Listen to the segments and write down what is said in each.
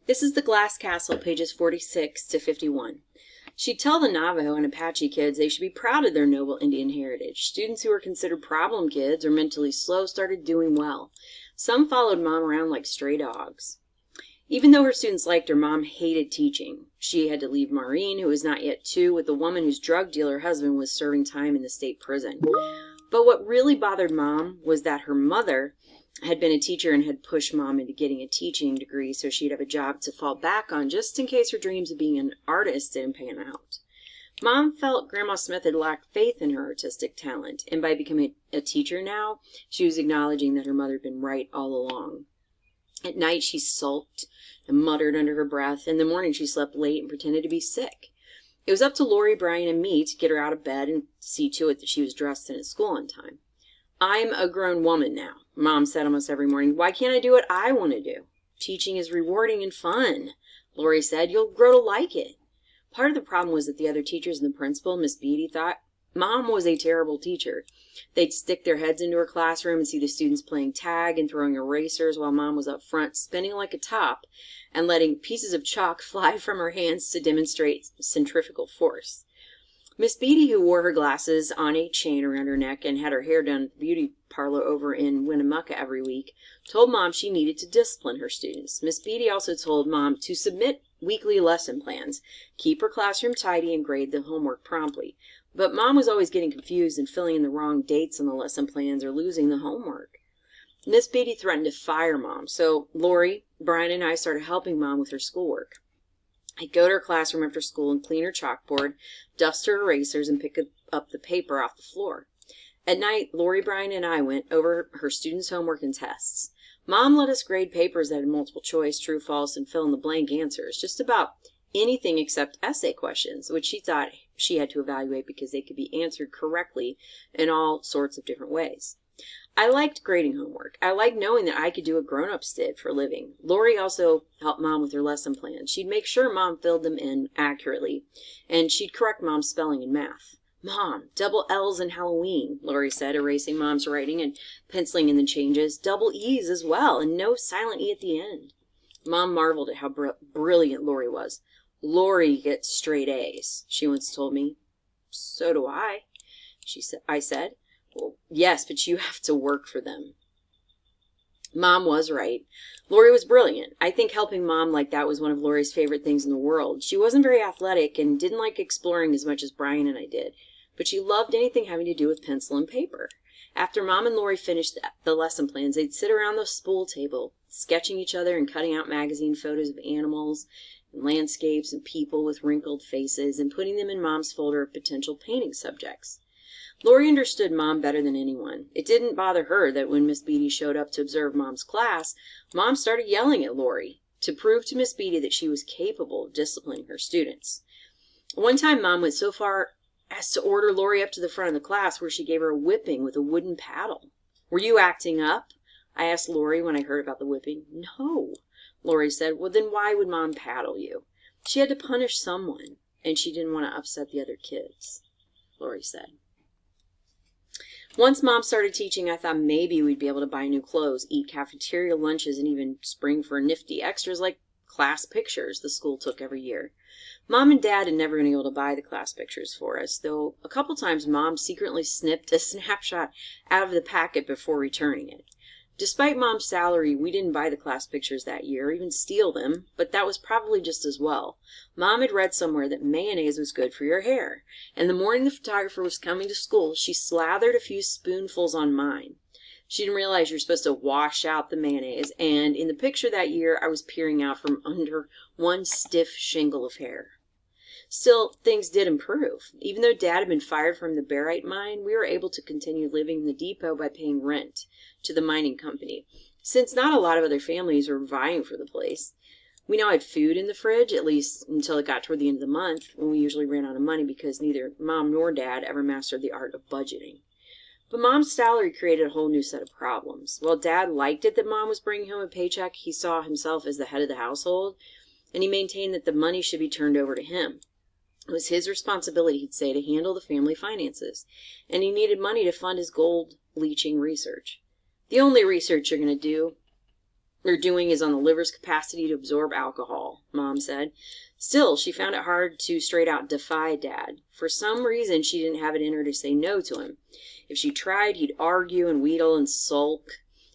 This is The Glass Castle, pages 46 to 51. She'd tell the Navajo and Apache kids they should be proud of their noble Indian heritage. Students who were considered problem kids or mentally slow started doing well. Some followed Mom around like stray dogs. Even though her students liked her, Mom hated teaching. She had to leave Maureen, who was not yet 2, with a woman whose drug dealer husband was serving time in the state prison. But what really bothered Mom was that her mother had been a teacher and had pushed Mom into getting a teaching degree so she'd have a job to fall back on just in case her dreams of being an artist didn't pan out. Mom felt Grandma Smith had lacked faith in her artistic talent, and by becoming a teacher now, she was acknowledging that her mother had been right all along. At night she sulked and muttered under her breath. In the morning she slept late and pretended to be sick. It was up to Lori, Brian, and me to get her out of bed and see to it that she was dressed and at school on time. "I'm a grown woman now," Mom said almost every morning. "Why can't I do what I want to do?" "Teaching is rewarding and fun," Lori said. "You'll grow to like it." Part of the problem was that the other teachers and the principal, Miss Beatty, thought Mom was a terrible teacher. They'd stick their heads into her classroom and see the students playing tag and throwing erasers while Mom was up front spinning like a top and letting pieces of chalk fly from her hands to demonstrate centrifugal force. Miss Beatty, who wore her glasses on a chain around her neck and had her hair done at the beauty parlor over in Winnemucca every week, told Mom she needed to discipline her students. Miss Beatty also told Mom to submit weekly lesson plans, keep her classroom tidy, and grade the homework promptly. But Mom was always getting confused and filling in the wrong dates on the lesson plans or losing the homework. Miss Beatty threatened to fire Mom, so Lori, Brian, and I started helping Mom with her schoolwork. I'd go to her classroom after school and clean her chalkboard, dust her erasers, and pick up the paper off the floor. At night, Lori, Brian, and I went over her students' homework and tests. Mom let us grade papers that had multiple choice, true, false, and fill-in-the-blank answers, just about anything except essay questions, which she thought she had to evaluate because they could be answered correctly in all sorts of different ways. I liked grading homework. I liked knowing that I could do what grown-ups did for a living. Lori also helped Mom with her lesson plans. She'd make sure Mom filled them in accurately, and she'd correct Mom's spelling and math. "Mom, double L's in Halloween," Lori said, erasing Mom's writing and penciling in the changes. "Double E's as well, and no silent E at the end." Mom marveled at how brilliant Lori was. "Lori gets straight A's," she once told me. "So do I," I said. "Well, yes, but you have to work for them." Mom was right. Lori was brilliant. I think helping Mom like that was one of Lori's favorite things in the world. She wasn't very athletic and didn't like exploring as much as Brian and I did, but she loved anything having to do with pencil and paper. After Mom and Lori finished the lesson plans, they'd sit around the spool table, sketching each other and cutting out magazine photos of animals and landscapes and people with wrinkled faces and putting them in Mom's folder of potential painting subjects. Lori understood Mom better than anyone. It didn't bother her that when Miss Beatty showed up to observe Mom's class, Mom started yelling at Lori to prove to Miss Beatty that she was capable of disciplining her students. One time Mom went so far as to order Lori up to the front of the class where she gave her a whipping with a wooden paddle. "Were you acting up?" I asked Lori when I heard about the whipping. "No," Lori said. "Well, then why would Mom paddle you?" "She had to punish someone, and she didn't want to upset the other kids," Lori said. Once Mom started teaching, I thought maybe we'd be able to buy new clothes, eat cafeteria lunches, and even spring for nifty extras like class pictures the school took every year. Mom and Dad had never been able to buy the class pictures for us, though a couple times Mom secretly snipped a snapshot out of the packet before returning it. Despite Mom's salary, we didn't buy the class pictures that year, or even steal them, but that was probably just as well. Mom had read somewhere that mayonnaise was good for your hair, and the morning the photographer was coming to school, she slathered a few spoonfuls on mine. She didn't realize you were supposed to wash out the mayonnaise, and in the picture that year, I was peering out from under one stiff shingle of hair. Still, things did improve. Even though Dad had been fired from the barite mine, we were able to continue living in the depot by paying rent to the mining company, since not a lot of other families were vying for the place. We now had food in the fridge, at least until it got toward the end of the month, when we usually ran out of money because neither Mom nor Dad ever mastered the art of budgeting. But Mom's salary created a whole new set of problems. While Dad liked it that Mom was bringing home a paycheck, he saw himself as the head of the household, and he maintained that the money should be turned over to him. It was his responsibility, he'd say, to handle the family finances, and he needed money to fund his gold leaching research. "The only research you're going to do doing is on the liver's capacity to absorb alcohol, Mom said. Still, she found it hard to straight out defy Dad. For some reason, she didn't have it in her to say no to him. If she tried, he'd argue and wheedle and sulk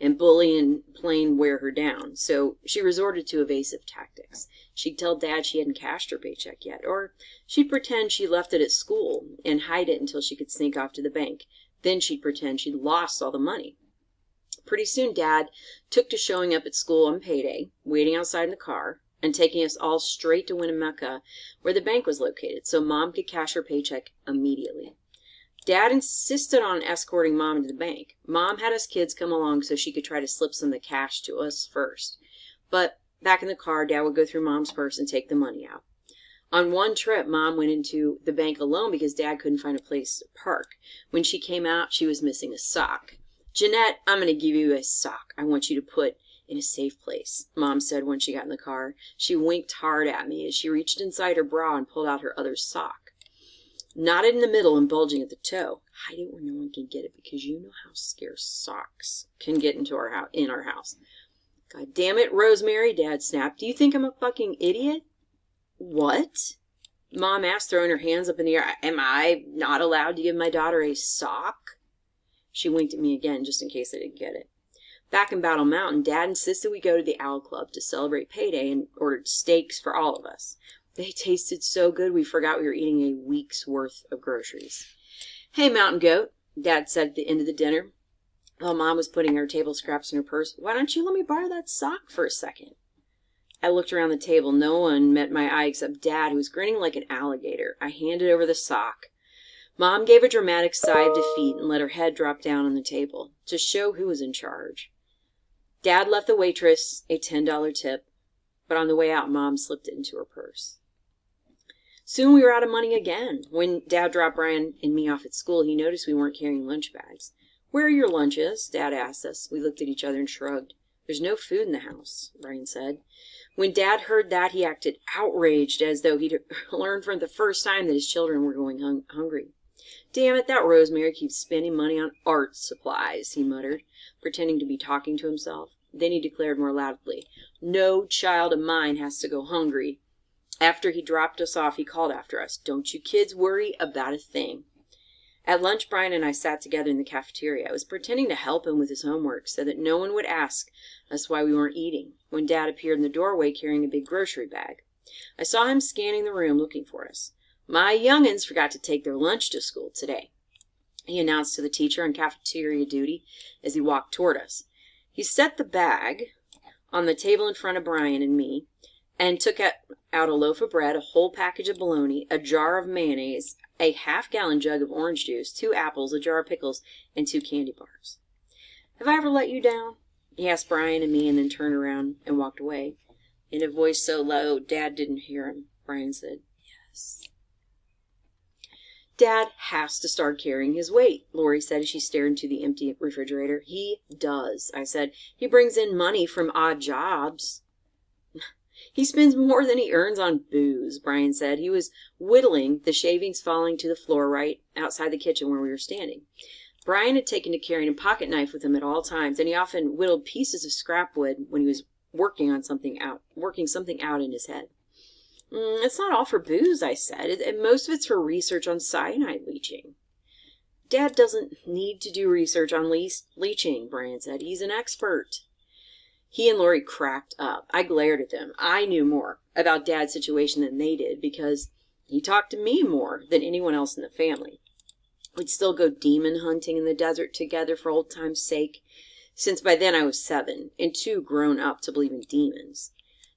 and bully and plain wear her down. So she resorted to evasive tactics. She'd tell Dad she hadn't cashed her paycheck yet, or she'd pretend she left it at school and hide it until she could sneak off to the bank. Then she'd pretend she'd lost all the money. Pretty soon, Dad took to showing up at school on payday, waiting outside in the car, and taking us all straight to Winnemucca, where the bank was located, so Mom could cash her paycheck immediately. Dad insisted on escorting Mom to the bank. Mom had us kids come along so she could try to slip some of the cash to us first. But back in the car, Dad would go through Mom's purse and take the money out. On one trip, Mom went into the bank alone because Dad couldn't find a place to park. When she came out, she was missing a sock. "Jeanette, I'm going to give you a sock. I want you to put in a safe place," Mom said when she got in the car. She winked hard at me as she reached inside her bra and pulled out her other sock. Knotted in the middle and bulging at the toe. "Hide it where no one can get it, because you know how scarce socks can get into our house." "God damn it, Rosemary," Dad snapped. "Do you think I'm a fucking idiot?" "What?" Mom asked, throwing her hands up in the air. "Am I not allowed to give my daughter a sock?" She winked at me again, just in case I didn't get it. Back in Battle Mountain, Dad insisted we go to the Owl Club to celebrate payday and ordered steaks for all of us. They tasted so good we forgot we were eating a week's worth of groceries. "Hey, Mountain Goat," Dad said at the end of the dinner, while Mom was putting her table scraps in her purse, "why don't you let me borrow that sock for a second?" I looked around the table. No one met my eye except Dad, who was grinning like an alligator. I handed over the sock. Mom gave a dramatic sigh of defeat and let her head drop down on the table to show who was in charge. Dad left the waitress a $10 tip, but on the way out, Mom slipped it into her purse. Soon we were out of money again. When Dad dropped Brian and me off at school, he noticed we weren't carrying lunch bags. "Where are your lunches?" Dad asked us. We looked at each other and shrugged. "There's no food in the house," Brian said. When Dad heard that, he acted outraged, as though he'd learned for the first time that his children were going hungry. "Damn it, that Rosemary keeps spending money on art supplies," he muttered, pretending to be talking to himself. Then he declared more loudly, "No child of mine has to go hungry." After he dropped us off, he called after us, "Don't you kids worry about a thing." At lunch, Brian and I sat together in the cafeteria. I was pretending to help him with his homework so that no one would ask us why we weren't eating, when Dad appeared in the doorway carrying a big grocery bag. I saw him scanning the room looking for us. "My young'uns forgot to take their lunch to school today," he announced to the teacher on cafeteria duty as he walked toward us. He set the bag on the table in front of Brian and me and took out a loaf of bread, a whole package of bologna, a jar of mayonnaise, a half-gallon jug of orange juice, 2 apples, a jar of pickles, and 2 candy bars. "Have I ever let you down?" he asked Brian and me, and then turned around and walked away. In a voice so low Dad didn't hear him, Brian said, "Yes." "Dad has to start carrying his weight," Lori said as she stared into the empty refrigerator. "He does," I said. "He brings in money from odd jobs." "He spends more than he earns on booze," Brian said. He was whittling, the shavings falling to the floor right outside the kitchen where we were standing. Brian had taken to carrying a pocket knife with him at all times, and he often whittled pieces of scrap wood when he was working something out in his head. "It's not all for booze," I said, "and most of it's for research on cyanide leaching." "Dad doesn't need to do research on leaching," Brian said. "He's an expert." He and Lori cracked up. I glared at them. I knew more about Dad's situation than they did, because he talked to me more than anyone else in the family. We'd still go demon hunting in the desert together for old time's sake, since by then I was 7 and too grown up to believe in demons.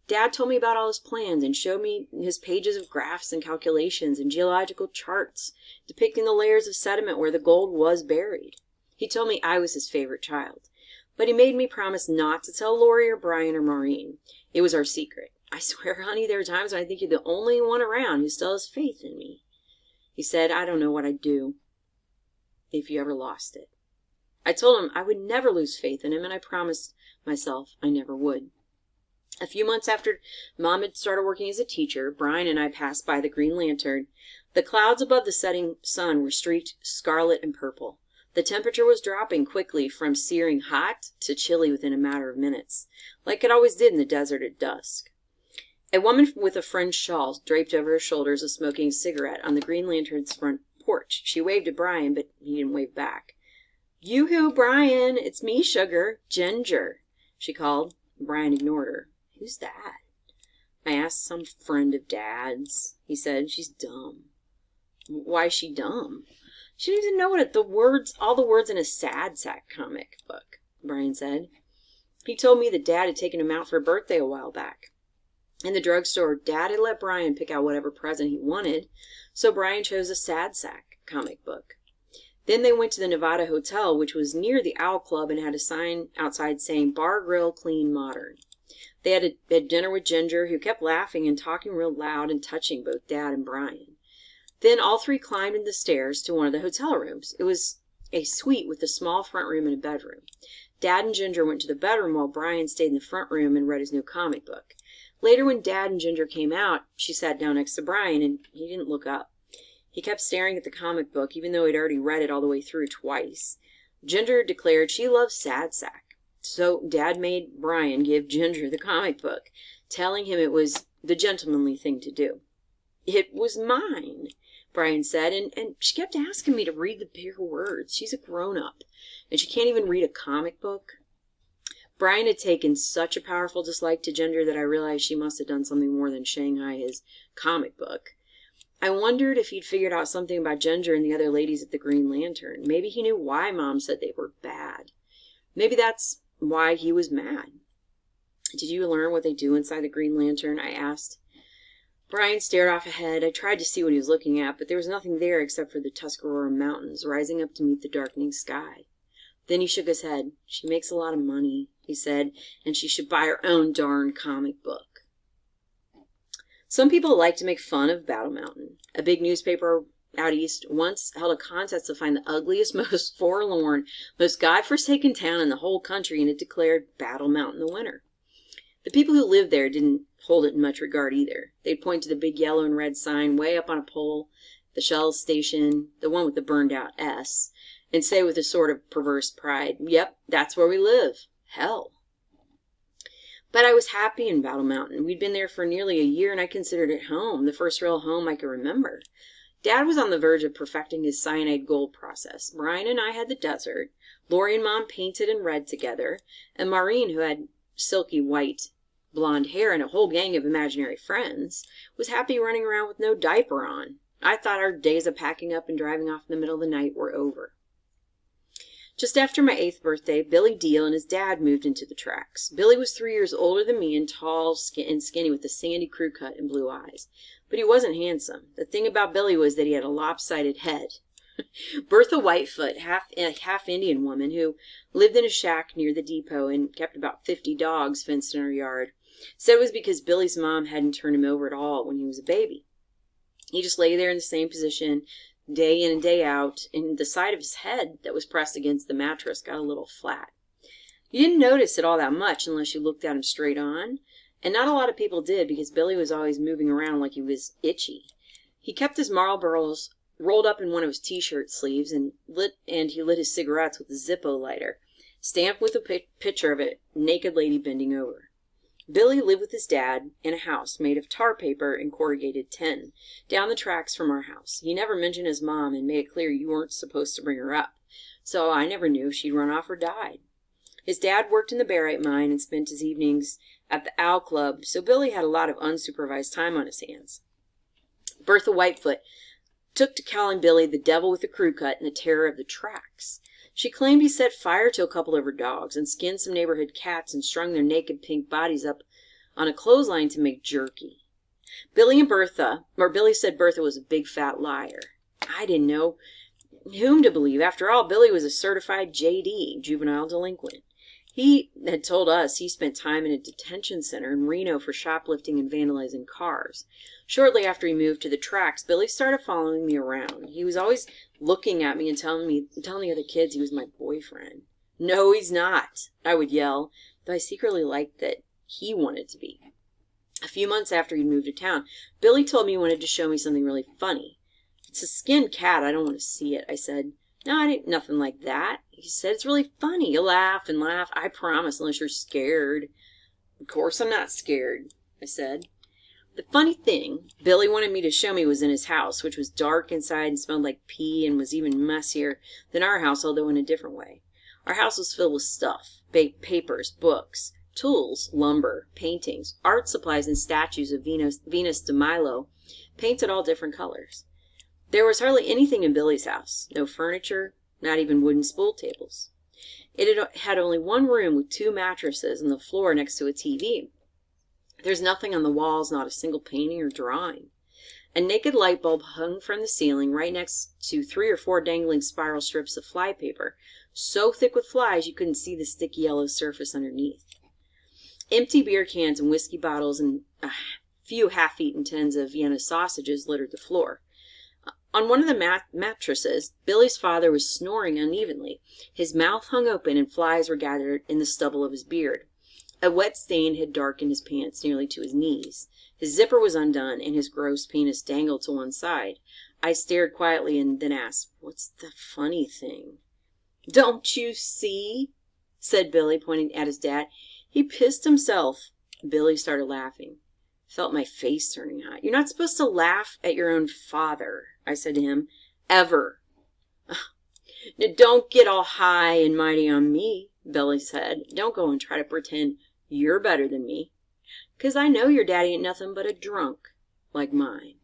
Dad told me about all his plans and showed me his pages of graphs and calculations and geological charts depicting the layers of sediment where the gold was buried. He told me I was his favorite child, but he made me promise not to tell Lori or Brian or Maureen. It was our secret. "I swear, honey, there are times when I think you're the only one around who still has faith in me." He said, "I don't know what I'd do if you ever lost it." I told him I would never lose faith in him, and I promised myself I never would. A few months after Mom had started working as a teacher, Brian and I passed by the Green Lantern. The clouds above the setting sun were streaked scarlet and purple. The temperature was dropping quickly from searing hot to chilly within a matter of minutes, like it always did in the desert at dusk. A woman with a fringed shawl draped over her shoulders was smoking a cigarette on the Green Lantern's front porch. She waved at Brian, but he didn't wave back. "Yoo-hoo, Brian! It's me, sugar. Ginger," she called. Brian ignored her. "Who's that?" "I asked some friend of Dad's," he said. "She's dumb." "Why's she dumb?" "She doesn't even know all the words in a Sad Sack comic book," Brian said. He told me that Dad had taken him out for a birthday a while back. In the drugstore, Dad had let Brian pick out whatever present he wanted, so Brian chose a Sad Sack comic book. Then they went to the Nevada Hotel, which was near the Owl Club and had a sign outside saying Bar Grill Clean Modern. They had dinner with Ginger, who kept laughing and talking real loud and touching both Dad and Brian. Then all three climbed the stairs to one of the hotel rooms. It was a suite with a small front room and a bedroom. Dad and Ginger went to the bedroom while Brian stayed in the front room and read his new comic book. Later, when Dad and Ginger came out, she sat down next to Brian, and he didn't look up. He kept staring at the comic book, even though he'd already read it all the way through twice. Ginger declared she loved Sad Sack, so Dad made Brian give Ginger the comic book, telling him it was the gentlemanly thing to do. "It was mine," Brian said, and she kept asking me to read the bigger words. She's a grown-up, and she can't even read a comic book. Brian had taken such a powerful dislike to Ginger that I realized she must have done something more than Shanghai his comic book. I wondered if he'd figured out something about Ginger and the other ladies at the Green Lantern. Maybe he knew why Mom said they were bad. Maybe that's why he was mad. "Did you learn what they do inside the Green Lantern?" I asked. Brian stared off ahead. I tried to see what he was looking at, but there was nothing there except for the Tuscarora Mountains rising up to meet the darkening sky. Then he shook his head. "She makes a lot of money," he said, "and she should buy her own darn comic book." Some people like to make fun of Battle Mountain. A big newspaper out east once held a contest to find the ugliest, most forlorn, most godforsaken town in the whole country, and it declared Battle Mountain the winner. The people who lived there didn't hold it in much regard either. They'd point to the big yellow and red sign way up on a pole, the Shell station, the one with the burned-out S, and say with a sort of perverse pride, "Yep, that's where we live. Hell." But I was happy in Battle Mountain. We'd been there for nearly a year, and I considered it home, the first real home I could remember. Dad was on the verge of perfecting his cyanide gold process. Brian and I had the desert. Lori and Mom painted and read together. And Maureen, who had silky white blonde hair and a whole gang of imaginary friends, was happy running around with no diaper on. I thought our days of packing up and driving off in the middle of the night were over. Just after my 8th birthday, Billy Deal and his dad moved into the tracks. Billy was 3 years older than me and tall and skinny with a sandy crew cut and blue eyes. But he wasn't handsome. The thing about Billy was that he had a lopsided head. Bertha Whitefoot, a half Indian woman who lived in a shack near the depot and kept about 50 dogs fenced in her yard, said it was because Billy's mom hadn't turned him over at all when he was a baby. He just lay there in the same position day in and day out, and the side of his head that was pressed against the mattress got a little flat. You didn't notice it all that much unless you looked at him straight on, and not a lot of people did because Billy was always moving around like he was itchy. He kept his Marlboros rolled up in one of his t-shirt sleeves, and he lit his cigarettes with a Zippo lighter, stamped with a picture of a naked lady bending over. Billy lived with his dad in a house made of tar paper and corrugated tin, down the tracks from our house. He never mentioned his mom and made it clear you weren't supposed to bring her up, so I never knew if she'd run off or died. His dad worked in the barite mine and spent his evenings at the Owl Club, so Billy had a lot of unsupervised time on his hands. Bertha Whitefoot took to calling Billy the devil with the crew cut and the terror of the tracks. She claimed he set fire to a couple of her dogs and skinned some neighborhood cats and strung their naked pink bodies up on a clothesline to make jerky. Billy said Bertha was a big fat liar. I didn't know whom to believe. After all, Billy was a certified JD, juvenile delinquent. He had told us he spent time in a detention center in Reno for shoplifting and vandalizing cars. Shortly after he moved to the tracks, Billy started following me around. He was always looking at me and telling the other kids he was my boyfriend. "No, he's not," I would yell, though I secretly liked that he wanted to be. A few months after he'd moved to town, Billy told me he wanted to show me something really funny. "It's a skinned cat. I don't want to see it," I said. No, I didn't, nothing like that. He said, it's really funny. You'll laugh and laugh, I promise, unless you're scared. Of course I'm not scared, I said. The funny thing Billy wanted me to show me was in his house, which was dark inside and smelled like pee and was even messier than our house, although in a different way. Our house was filled with stuff, papers, books, tools, lumber, paintings, art supplies, and statues of Venus de Milo, painted all different colors. There was hardly anything in Billy's house, no furniture, not even wooden spool tables. It had only one room with 2 mattresses and the floor next to a TV. There's nothing on the walls, not a single painting or drawing. A naked light bulb hung from the ceiling right next to 3 or 4 dangling spiral strips of fly paper, so thick with flies you couldn't see the sticky yellow surface underneath. Empty beer cans and whiskey bottles and a few half-eaten tins of Vienna sausages littered the floor. On one of the mattresses, Billy's father was snoring unevenly. His mouth hung open and flies were gathered in the stubble of his beard. A wet stain had darkened his pants nearly to his knees. His zipper was undone, and his gross penis dangled to one side. I stared quietly and then asked, "What's the funny thing?" "Don't you see?" said Billy, pointing at his dad. "He pissed himself." Billy started laughing. Felt my face turning hot. "You're not supposed to laugh at your own father," I said to him. "Ever." "Now don't get all high and mighty on me," Billy said. "Don't go and try to pretend you're better than me. 'Cause I know your daddy ain't nothing but a drunk like mine."